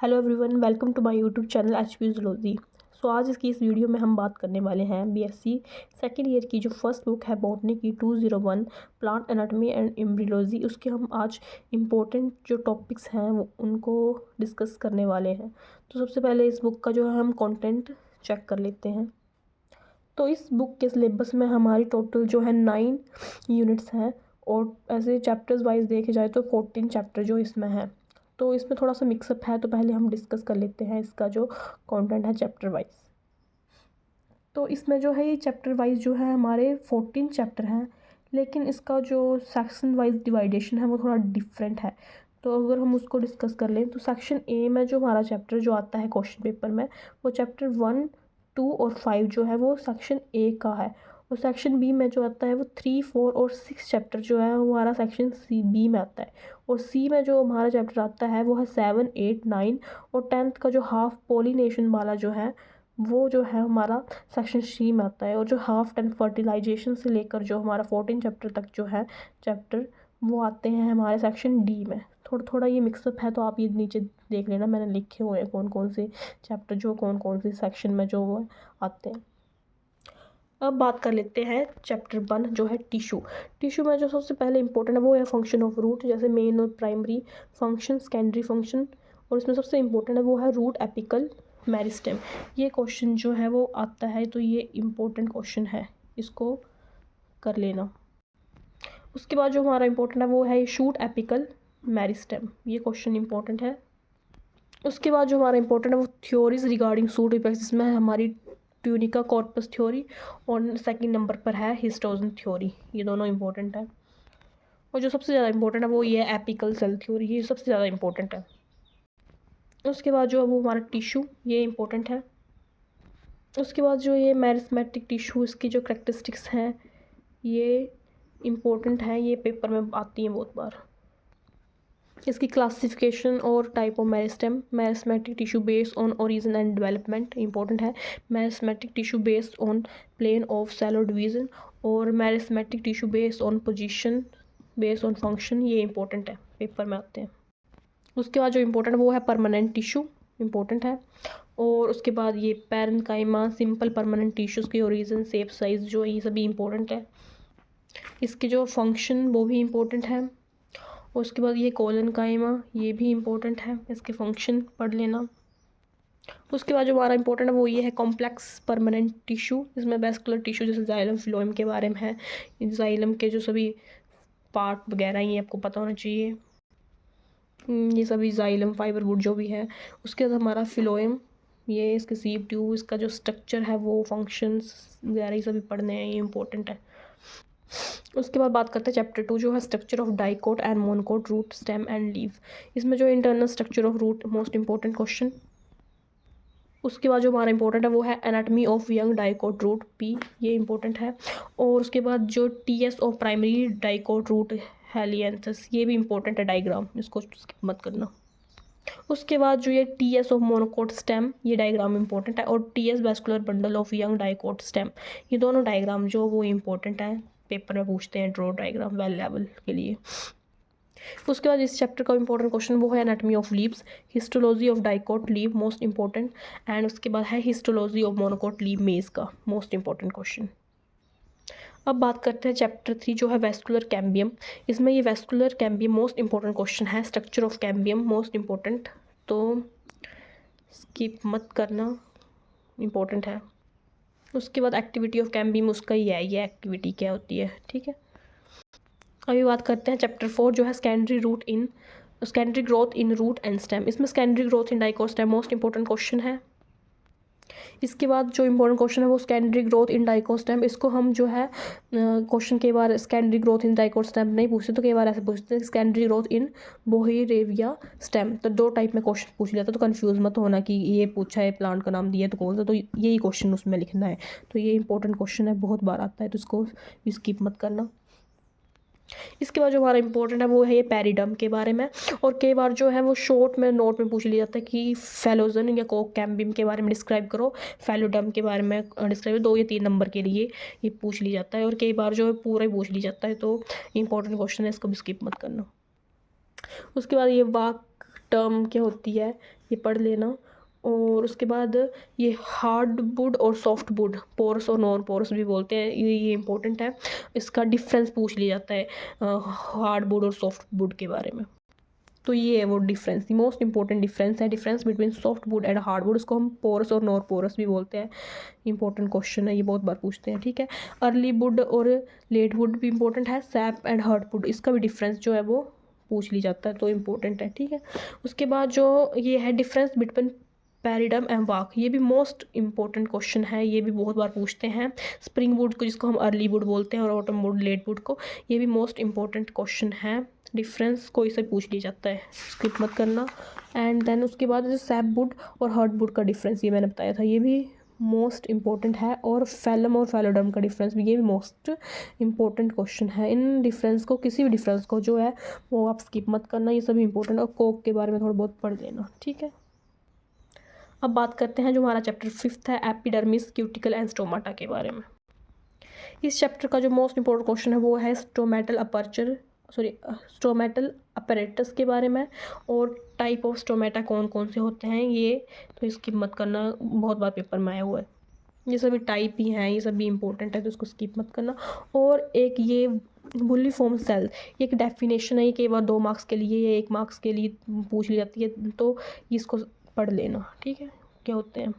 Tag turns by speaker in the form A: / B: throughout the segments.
A: Hello everyone, welcome to my YouTube channel HP zoology. So आज इस video में हम बात करने वाले हैं बीएससी सेकेंड ईयर की जो फर्स्ट बुक है बॉटनी की 201 प्लांट एनाटॉमी एंड एम्ब्रियोलॉजी। उसके हम आज इम्पोर्टेंट जो टॉपिक्स हैं वो उनको डिस्कस करने वाले हैं। तो सबसे पहले इस बुक का जो है हम कंटेंट चेक कर लेते हैं। तो इस बुक के सिलेबस में हमारी टोटल जो है 9 यूनिट्स हैं और ऐसे चैप्टर्स वाइज देखे जाए तो 14 चैप्टर जो इसमें है। तो इसमें थोड़ा सा मिक्सअप है, तो पहले हम डिस्कस कर लेते हैं इसका जो कंटेंट है चैप्टर वाइज। तो इसमें जो है ये चैप्टर वाइज जो है हमारे 14 चैप्टर हैं, लेकिन इसका जो सेक्शन वाइज डिवाइडेशन है वो थोड़ा डिफरेंट है। तो अगर हम उसको डिस्कस कर लें तो सेक्शन ए में जो हमारा चैप्टर जो आता है क्वेश्चन पेपर में, वो चैप्टर 1, 2 और 5 जो है वो सेक्शन ए का है। और सेक्शन बी में जो आता है वो 3, 4 और 6 चैप्टर जो है वो हमारा सेक्शन सी बी में आता है। और सी में जो हमारा चैप्टर आता है वो है 7, 8, 9 और 10th का जो हाफ पोलिनेशन वाला जो है वो जो है हमारा सेक्शन सी में आता है। और जो हाफ 10 फर्टिलाइजेशन से लेकर जो हमारा 14 चैप्टर तक जो है चैप्टर वो आते हैं हमारे सेक्शन डी में। थोड़ा थोड़ा ये मिक्सअप है, तो आप ये नीचे देख लेना, मैंने लिखे हुए हैं कौन कौन से चैप्टर जो कौन कौन से सेक्शन में जो वो आते हैं। अब बात कर लेते हैं चैप्टर 1 जो है टिश्यू में जो सबसे पहले इंपॉर्टेंट है वो है फंक्शन ऑफ रूट, जैसे मेन और प्राइमरी फंक्शन, सेकेंडरी फंक्शन। और इसमें सबसे इंपॉर्टेंट है वो है रूट, एपिकल, मेरिस्टेम। ये क्वेश्चन जो है वो आता है, तो ये इम्पोर्टेंट क्वेश्चन है, इसको कर लेना। उसके बाद जो हमारा इंपॉर्टेंट है वो है शूट, एपिकल, मेरिस्टेम। ये क्वेश्चन इंपॉर्टेंट है। उसके बाद जो हमारा इंपॉर्टेंट है वो थ्योरीज रिगार्डिंग सूट इफेक्ट्स, जिसमें हमारी ट्यूनिका कॉर्पस थ्योरी और सेकंड नंबर पर है हिस्टोजन थ्योरी। ये दोनों इंपॉर्टेंट है। और जो सबसे ज़्यादा इंपॉर्टेंट है वो ये एपिकल सेल थ्योरी, ये सबसे ज़्यादा इंपॉर्टेंट है। उसके बाद जो है वो हमारा टिश्यू, ये इंपॉर्टेंट है। उसके बाद जो ये मेरिस्मेटिक टिश्यू, इसकी जो करेक्टरिस्टिक्स हैं ये इम्पोर्टेंट है, ये पेपर में आती हैं बहुत बार। इसकी क्लासिफिकेशन और type of meristematic tissue based on origin and development important है। Meristematic tissue based on plane of cellular division और meristematic tissue based on position based on function, ये इंपॉर्टेंट है, पेपर में आते हैं। उसके बाद जो इम्पोर्टेंट वो है परमानेंट टिश्यू, इम्पोर्टेंट है। और उसके बाद ये पैरेन्काइमा, सिंपल परमानेंट टिश्यूज़ की ओरिजिन, शेप, साइज, जो ये सभी इंपॉर्टेंट है। इसकी जो फंक्शन वो भी इम्पोर्टेंट है। और उसके बाद ये कोलेनकाइमा, ये भी इम्पोर्टेंट है, इसके फंक्शन पढ़ लेना। उसके बाद जो हमारा इंपॉर्टेंट है वो ये है कॉम्प्लेक्स परमानेंट टिश्यू, इसमें वेस्कुलर टिश्यू जैसे जाइलम, फिलोएम के बारे में है। जाइलम के जो सभी पार्ट वगैरह ये आपको पता होना चाहिए, ये सभी जाइलम फाइबर वुड जो भी है। उसके बाद हमारा फिलोएम, ये इसके सीप ट्यूब, इसका जो स्ट्रक्चर है वो फंक्शंस वगैरह ये सभी पढ़ने हैं, ये इंपॉर्टेंट है। उसके बाद बात करते हैं चैप्टर 2 जो है structure of dicot and monocot, root, stem and leave. इसमें जो internal structure of root, most important question. उसके बाद जो हमारा इंपॉर्टेंट है वो है anatomy of young dicot root, pea, ये इंपॉर्टेंट है। और उसके बाद जो TS of primary dicot root Helianthus, ये भी इंपॉर्टेंट है डायग्राम, इसको स्किप मत करना। उसके बाद जो ये टीएस ऑफ मोनोकोट स्टेम, ये डायग्राम इंपॉर्टेंट है। और TS vascular bundle of young dicot stem, ये दोनों डायग्राम जो वो इंपॉर्टेंट है, पेपर में पूछते हैं ड्रॉ डायग्राम वेल लेवल के लिए। उसके बाद इस चैप्टर का इंपॉर्टेंट क्वेश्चन वो है anatomy of leaves, histology of dicot leave, most important. And उसके बाद है हिस्टोलॉजी ऑफ मोनोकोट लीव मेज का मोस्ट इंपॉर्टेंट क्वेश्चन। अब बात करते हैं चैप्टर 3 जो है वेस्कुलर कैम्बियम। इसमें ये vascular cambium most important question है, structure of cambium most important, तो स्किप मत करना, इंपॉर्टेंट है। उसके बाद एक्टिविटी ऑफ कैम्बियम, उसका ही है ये एक्टिविटी क्या होती है, ठीक है। अभी बात करते हैं चैप्टर 4 जो है secondary growth in root and stem. इसमें secondary growth in dicot stem most important question है। इसके बाद जो इंपॉर्टेंट क्वेश्चन है वो secondary growth in dicot stem. इसको हम जो है क्वेश्चन कई बार secondary growth in dicot stem नहीं पूछते, तो कई बार ऐसे पूछते हैं secondary growth in boerhavia stem. तो 2 टाइप में क्वेश्चन पूछ लिया था, तो कंफ्यूज मत होना कि ये पूछा है प्लांट का नाम दिया तो कौन सा, तो यही क्वेश्चन उसमें लिखना है। तो ये इंपॉर्टेंट क्वेश्चन है, बहुत बार आता है, तो इसको स्किप मत करना। इसके बाद जो हमारा इंपॉर्टेंट है वो है ये पैरिडम के बारे में। और कई बार जो है वो शॉर्ट में नोट में पूछ लिया जाता है कि फेलोजन या कोक कैम्बियम के बारे में डिस्क्राइब करो, फेलोडम के बारे में डिस्क्राइब, 2 या 3 नंबर के लिए ये पूछ ली जाता है। और कई बार जो है पूरा ही पूछ ली जाता है, तो इंपॉर्टेंट क्वेश्चन है, इसको भी स्किप मत करना। उसके बाद ये वाक टर्म क्या होती है, ये पढ़ लेना। और उसके बाद ये हार्ड वुड और सॉफ्ट वुड, पोरस और नॉन पोरस भी बोलते हैं, ये इंपॉर्टेंट है। इसका डिफरेंस पूछ लिया जाता है हार्ड वुड और सॉफ्ट वुड के बारे में। तो ये है वो डिफरेंस, मोस्ट इंपॉर्टेंट डिफरेंस है, difference between soft wood and hard would. उसको हम पोरस और नॉन पोरस भी बोलते हैं। इंपॉर्टेंट क्वेश्चन है, ये बहुत बार पूछते हैं, ठीक है। अर्ली वुड और लेट वुड भी इंपॉर्टेंट है। सैप एंड हार्ड वुड, इसका भी डिफरेंस जो है वो पूछ ली जाता है, तो इम्पोर्टेंट है, ठीक है। उसके बाद जो ये है डिफरेंस बिटवीन पैरिडम एंड वाक, ये भी मोस्ट इंपॉर्टेंट क्वेश्चन है, ये भी बहुत बार पूछते हैं। स्प्रिंग वुड को, जिसको हम अर्ली वुड बोलते हैं, और ऑटम वुड, लेट वुड को, ये भी मोस्ट इंपॉर्टेंट क्वेश्चन है। डिफरेंस कोई से पूछ लिया जाता है, स्किप मत करना। एंड देन उसके बाद जो सैप वुड और हार्ड वुड का डिफरेंस, ये मैंने बताया था, ये भी मोस्ट इंपॉर्टेंट है। और फैलम और फैलोडर्म का डिफरेंस भी, ये भी मोस्ट इंपॉर्टेंट क्वेश्चन है। इन डिफरेंस को, किसी भी डिफरेंस को जो है वो आप स्किप मत करना, ये सभी इंपॉर्टेंट। और कोक के बारे में थोड़ा बहुत पढ़ लेना, ठीक है। अब बात करते हैं जो हमारा चैप्टर 5 है, एपिडर्मिस, क्यूटिकल एंड स्टोमाटा के बारे में। इस चैप्टर का जो मोस्ट इंपॉर्टेंट क्वेश्चन है वो है स्टोमेटल अपैरेटस के बारे में, और टाइप ऑफ स्टोमेटा कौन कौन से होते हैं ये, तो इसकी मत करना, बहुत बार पेपर में आया हुआ है। ये सभी टाइप ही हैं, ये सभी इंपॉर्टेंट है, तो इसको स्किप मत करना। और एक ये बुल्लीफॉर्म सेल, ये एक डेफिनेशन है, ये कई बार 2 मार्क्स के लिए या 1 मार्क्स के लिए पूछ ली जाती है, तो इसको पढ़ लेना, ठीक है, क्या होते हैं।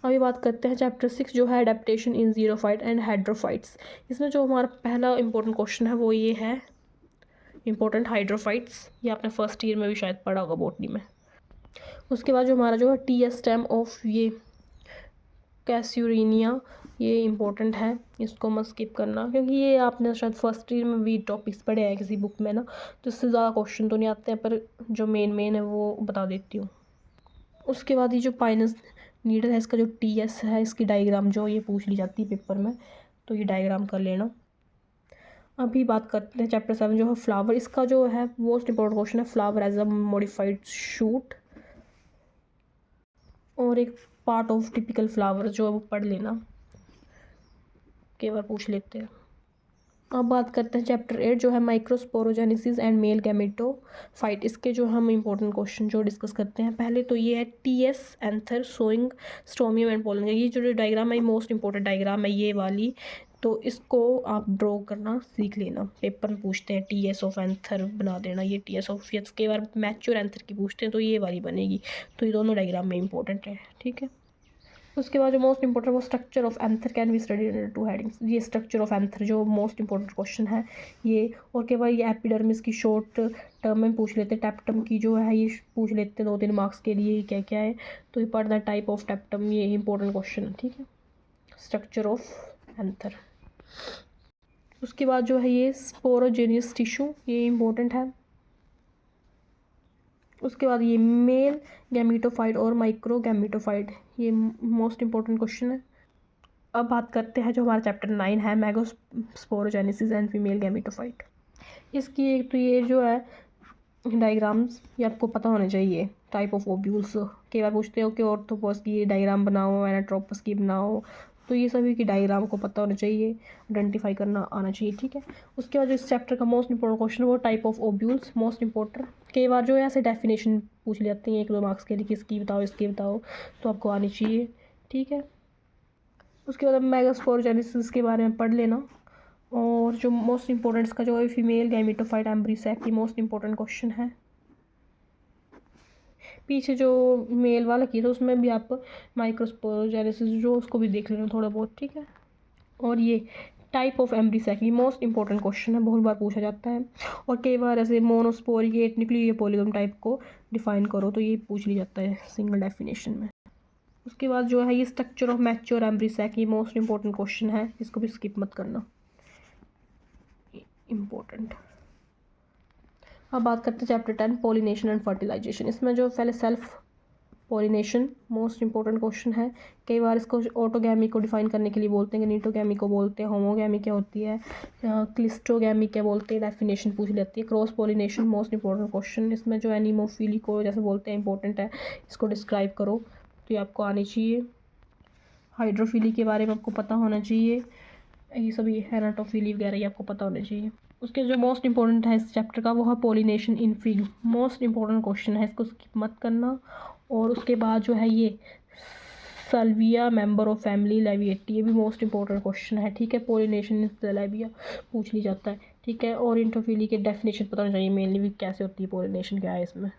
A: अभी बात करते हैं चैप्टर 6 जो है एडेप्टेशन इन ज़ीरोफाइट एंड हाइड्रोफाइट्स। इसमें जो हमारा पहला इंपॉर्टेंट क्वेश्चन है वो ये है इंपॉर्टेंट हाइड्रोफाइट्स, ये आपने फर्स्ट ईयर में भी शायद पढ़ा होगा बॉटनी में। उसके बाद जो हमारा जो है टीएस स्टेम ऑफ ये कैस्यूरिनिया, ये इंपॉर्टेंट है, इसको मत स्किप करना, क्योंकि ये आपने शायद फर्स्ट ईयर में भी टॉपिक्स पढ़े हैं किसी बुक में ना, तो इससे ज़्यादा क्वेश्चन तो नहीं आते हैं, पर जो मेन है वो बता देती हूँ। उसके बाद ये जो पाइनस नीडल है, इसका जो टीएस है, इसकी डायग्राम जो ये पूछ ली जाती है पेपर में, तो ये डायग्राम कर लेना। अभी बात करते हैं चैप्टर 7 जो है फ्लावर, इसका जो है मोस्ट इंपॉर्टेंट क्वेश्चन है flower as a modified shoot, और एक पार्ट ऑफ टिपिकल फ्लावर जो है वो पढ़ लेना, कई बार पूछ लेते हैं। अब बात करते हैं चैप्टर 8 जो है माइक्रोस्पोरोजेनेसिस एंड मेल गैमेटोफाइट। इसके जो हम इंपॉर्टेंट क्वेश्चन जो डिस्कस करते हैं, पहले तो ये है TS anther showing stomium and pollen. ये जो डायग्राम है मोस्ट इंपॉर्टेंट डायग्राम है ये वाली, तो इसको आप ड्रॉ करना सीख लेना, पेपर में पूछते हैं टीएस ऑफ एंथर बना देना, ये टीएस ऑफ, ये कई बार मैच्योर एंथर की पूछते हैं, तो ये वाली बनेगी, तो ये दोनों डायग्राम में इंपॉर्टेंट है, ठीक है। उसके बाद जो मोस्ट इंपॉर्टेंट वो structure of anther can be studied under 2 headings. ये स्ट्रक्चर ऑफ एंथर जो मोस्ट इंपॉर्टेंट क्वेश्चन है ये, और के बाद ये एपिडर्मिस की शॉर्ट टर्म में पूछ लेते हैं, टैप्टम की जो है ये पूछ लेते हैं 2-3 मार्क्स के लिए, क्या क्या है, तो ये पढ़ना है टाइप ऑफ टैप्टम, ये इंपॉर्टेंट क्वेश्चन है, ठीक है, स्ट्रक्चर ऑफ एंथर। उसके बाद जो है ये स्पोरोजेनियस टिश्यू, ये इंपॉर्टेंट है। उसके बाद ये मेल गैमीटोफाइट और माइक्रो गैमीटोफाइट, ये मोस्ट इंपॉर्टेंट क्वेश्चन है। अब बात करते हैं जो हमारा चैप्टर 9 है मैगोस्पोरोजेनेसिस एंड फीमेल गैमीटोफाइट। इसकी एक तो ये जो है डायग्राम्स, ये आपको पता होने चाहिए, टाइप ऑफ ओव्यूल्स, कई बार पूछते हो कि ऑर्थोपॉस की डायग्राम बनाओ, एनाट्रोपस की बनाओ, तो ये सभी की डायग्राम को पता होना चाहिए, आइडेंटिफाई करना आना चाहिए, ठीक है। उसके बाद जो इस चैप्टर का मोस्ट इंपॉर्टेंट क्वेश्चन है वो type of ovules, most important. कई बार जो है ऐसे डेफिनेशन पूछ ली जाती हैं 1-2 मार्क्स के लिए, किसकी बताओ, इसकी बताओ, तो आपको आनी चाहिए, ठीक है। उसके बाद मैगोस्पोरोजेनेसिस के बारे में पढ़ लेना। और जो मोस्ट इंपॉर्टेंट इसका जो है फीमेल गैमीटोफाइट एम्ब्रीसैक, की मोस्ट इंपॉर्टेंट क्वेश्चन है। पीछे जो मेल वाला किया था उसमें भी आप माइक्रोस्पोरोजेनेसिस जो उसको भी देख लेना थोड़ा बहुत, ठीक है। और ये टाइप ऑफ एम्ब्रीसैक, ये मोस्ट इंपॉर्टेंट क्वेश्चन है, बहुत बार पूछा जाता है, और कई बार ऐसे मोनोस्पोरिएट न्यूक्लियर पॉलीगम टाइप को डिफाइन करो, तो ये पूछ लिया जाता है सिंगल डेफिनेशन में। उसके बाद जो है ये स्ट्रक्चर ऑफ मैच्योर एम्ब्रीसैक, ये मोस्ट इंपॉर्टेंट क्वेश्चन है, इसको भी स्किप मत करना, इम्पोर्टेंट। अब बात करते हैं चैप्टर 10 पॉलिनेशन एंड फर्टिलाइजेशन। इसमें जो पहले self pollination most important question है, कई बार इसको ऑटोगैमी को डिफाइन करने के लिए बोलते हैं, नीटोगैमी को बोलते हैं, होमोगैमी क्या होती है, क्लिस्टोगैमी क्या बोलते हैं, डेफिनेशन पूछ लेती है। Cross pollination most important question, इसमें जो एनिमोफिली को जैसे बोलते हैं इंपॉर्टेंट है, इसको डिस्क्राइब करो, तो ये आपको आनी चाहिए। हाइड्रोफिली के बारे में आपको पता होना चाहिए, ये सभी एनाटोफिली वगैरह ये आपको पता होना चाहिए। उसके जो मोस्ट इंपॉर्टेंट है इस चैप्टर का वो है पोलिनेशन इन फिग। मोस्ट इंपॉर्टेंट क्वेश्चन है, इसको स्किप मत करना। और उसके बाद जो है ये सल्विया मेंबर ऑफ फैमिली लेविएटी, ये भी मोस्ट इंपॉर्टेंट क्वेश्चन है, ठीक है। पोलिनेशन इन सल्विया पूछ ली जाता है, ठीक है। और इंटरफिली के डेफिनेशन पता होना चाहिए मेनली भी, कैसे होती है पोलिनेशन, क्या है इसमें।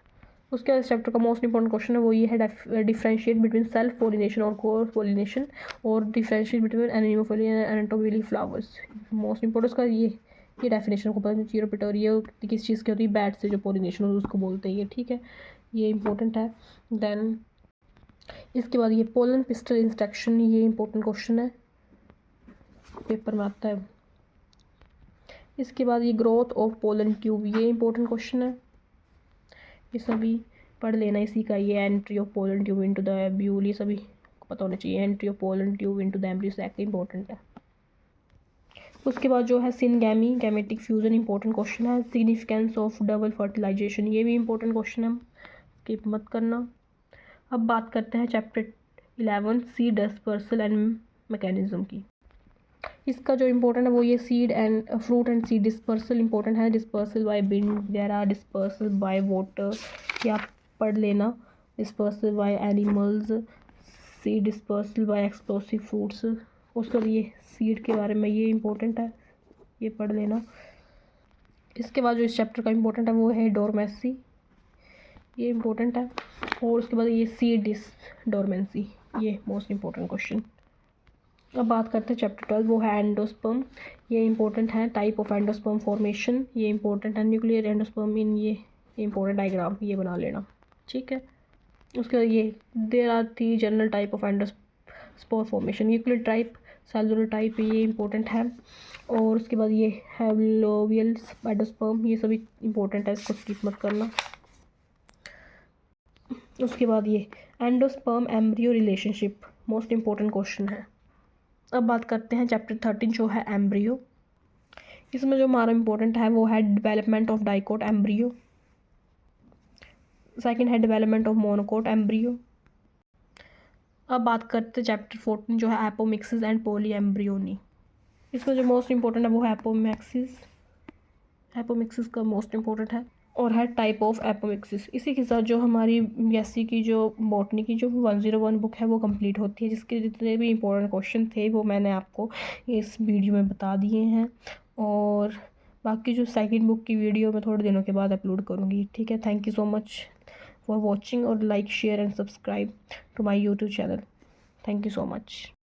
A: उसके बाद चैप्टर का मोस्ट इंपॉर्टेंट क्वेश्चन है वो ये है डिफरेंशिएट बिटवीन सेल्फ पोलिनेशन और क्रॉस पोलिनेशन, और differentiate between anemophily and anatomically flowers. Most important उसका ये डेफिनेशन को पता नहीं, चीरोपिटा, और ये किस चीज़ की होती है, बैट से जो पोलिनेशन होती है उसको बोलते हैं ये, ठीक है। ये इंपॉर्टेंट है। देन इसके बाद ये पोलन पिस्टल इंस्ट्रक्शन, ये इंपॉर्टेंट क्वेश्चन है, पेपर में आता है। इसके बाद ये ग्रोथ ऑफ पोलन ट्यूब, ये इंपॉर्टेंट क्वेश्चन है, ये सभी पढ़ लेना इसी का। ये entry of pollen tube into the एम्ब्यूल, ये सभी पता होना चाहिए। Entry of pollen tube into the embryo sac important है। उसके बाद जो है syngamy gametic fusion, important question है। सिग्निफिकेंस ऑफ डबल फर्टिलाइजेशन, ये भी इंपॉर्टेंट क्वेश्चन है, स्किप मत करना। अब बात करते हैं chapter 11 seed dispersal and mechanism की। इसका जो इंपॉर्टेंट है वो ये seed and fruit and seed dispersal important है। डिस्पर्सल बाय विंड वगैरह, डिस्पर्सल बाय वाटर, या पढ़ लेना। Dispersal by animals, seed dispersal by explosive fruits. उसके लिए सीड के बारे में ये इंपॉर्टेंट है, ये पढ़ लेना। इसके बाद जो इस चैप्टर का इंपॉर्टेंट है वो है डोरमेसी, ये इंपॉर्टेंट है। और उसके बाद ये सीड डोरमेंसी, ये मोस्ट इंपॉर्टेंट क्वेश्चन। अब बात करते हैं चैप्टर 12, वो है एंडोस्पर्म, ये इंपॉर्टेंट है। टाइप ऑफ एंडोस्पर्म फॉर्मेशन, ये इंपॉर्टेंट है। न्यूक्लियर एंडोस्पर्म इन, ये इंपॉर्टेंट डायग्राम, ये बना लेना, ठीक है। उसके बाद ये there are 3 general type of endospore formation, nuclear type, cellular type, ये इंपॉर्टेंट है। और उसके बाद ये हैलोवियल एंडोस्पर्म, ये सभी इंपॉर्टेंट है, इसको स्किप मत करना। उसके बाद ये endosperm embryo relationship, most important question है। अब बात करते हैं चैप्टर 13 जो है एम्ब्रियो। इसमें जो हमारा इंपॉर्टेंट है वो है development of dicot embryo. Second है डेवलपमेंट ऑफ मोनोकोट एम्ब्रियो। अब बात करते हैं चैप्टर 14 जो है एपोमिक्सिस एंड पॉली एम्ब्रियोनी। इसमें जो मोस्ट इंपॉर्टेंट है वो है एपोमिक्सिस का मोस्ट इंपॉर्टेंट है, और है टाइप ऑफ एपोमिक्सिस। इसी के साथ जो हमारी बीएससी की जो बॉटनी की जो 101 बुक है वो कंप्लीट होती है, जिसके जितने भी इंपॉर्टेंट क्वेश्चन थे वो मैंने आपको इस वीडियो में बता दिए हैं। और बाकी जो सेकंड बुक की वीडियो मैं थोड़े दिनों के बाद अपलोड करूँगी, ठीक है। Thank you so much for watching, और like share and subscribe to my YouTube channel. Thank you so much.